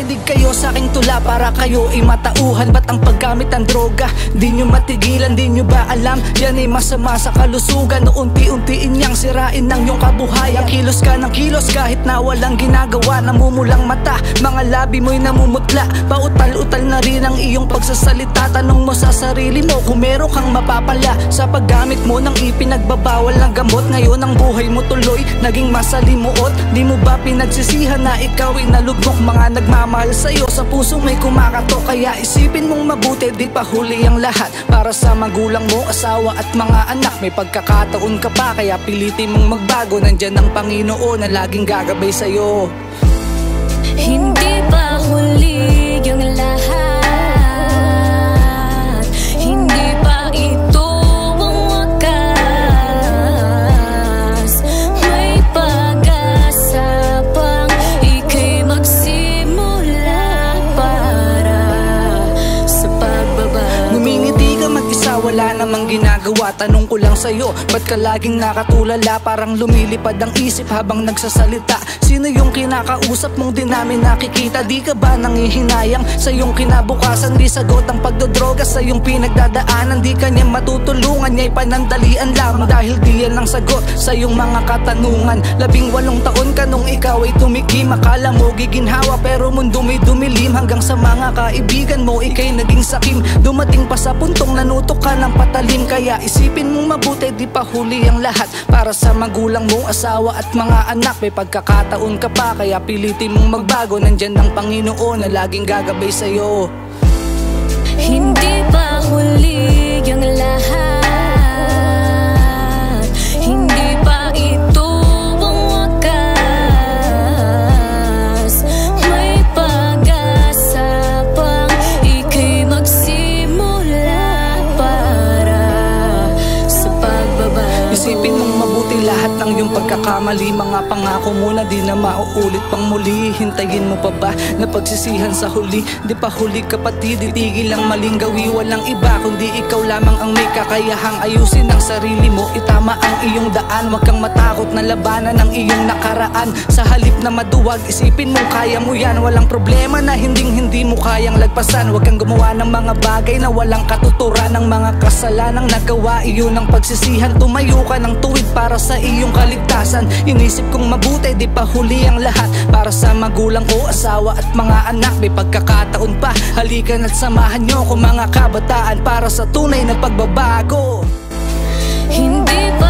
Makinig kayo sa aking tula para kayo ay matauhan. Ba't ang paggamit ng droga? Di nyo matigilan, di nyo ba alam? Yan ay masama sa kalusugan. Unti-untiin niyang sirain ng iyong kabuhayan. Kilos ka ng kilos kahit na walang ginagawa. Namumulang mata, mga labi mo'y namumutla. Pautal-utal na rin ang iyong pagsasalita. Tanong mo sa sarili mo kung meron kang mapapala sa paggamit mo ng ipinagbabawal ng gamot. Ngayon ang buhay mo tuloy naging masalimuot. Di mo ba pinagsisihan na ikaw ay nalugmok? Mga nagmamahal sa'yo sa puso may kumakato. Kaya isipin mong mabuti, di pa huli ang lahat. Para sa magulang mo, asawa at mga anak. May pagkakataon ka pa, kaya pilitin mong magbago. Nandyan ang Panginoon na laging gagabay sa'yo. Hindi pa huli ang lahat. Hindi pa ito ang wakas. May pag-asa pang ika'y magsimula para sa pagbabago. Ngumingiti ka mag-isa, wala namang ginagawa. Tanong ko lang sa'yo, ba't ka laging nakatulala? Parang lumilipad ang isip habang nagsasalita. Sino yung kinakausap mong di namin nakikita? Di ka ba nangihinayang sa iyong kinabukasan? Di sagot ang pagdodroga sa iyong pinagdadaanan. Di ka niya matutulungan, niya'y panandalian lamang. Dahil di yan ang sagot sa iyong mga katanungan. 18 taon ka nung ikaw ay tumikim. Akala mo giginhawa pero mundo may dumilim. Hanggang sa mga kaibigan mo ika'y naging sakim. Dumating pa sa puntong nanutok ka ng patalim. Kaya isipin mong mabuti, di pa huli ang lahat. Para sa magulang mo, asawa at mga anak. May pagkakataon ka pa, kaya pilitin mong magbago. Nandyan ang Panginoon na laging gagabay sa'yo. Hindi pa huli ang lahat. Hindi pa ito ang wakas. May pag-asa pang ika'y magsimula para sa pagbabago. Isipin mong mabuti lahat ng iyong pagkakamali. Mga pangako mo na di na mauulit pang muli. Hintayin mo pa ba na pagsisihan sa huli? Di pa huli kapatid, itigil ang maling gawi. Walang iba kundi ikaw lamang ang may kakayahang ayusin ang sarili mo. Itama ang iyong daan, huwag kang matakot na labanan ang iyong nakaraan. Sa halip na maduwag, isipin mong kaya mo yan. Walang problema na hindi mo kayang lagpasan. Huwag kang gumawa ng mga bagay na walang katuturan. Ng mga kasalanang nagawa, iyon ang pagsisihan. Tumayo ka ng tuwid para sa iyong kaligtasan. Inisip kong mabuti, di pa huli ang lahat. Para sa magulang ko, asawa at mga anak. May pagkakataon pa, halikan at samahan nyo ko mga kabataan. Para sa tunay na pagbabago. Hindi pa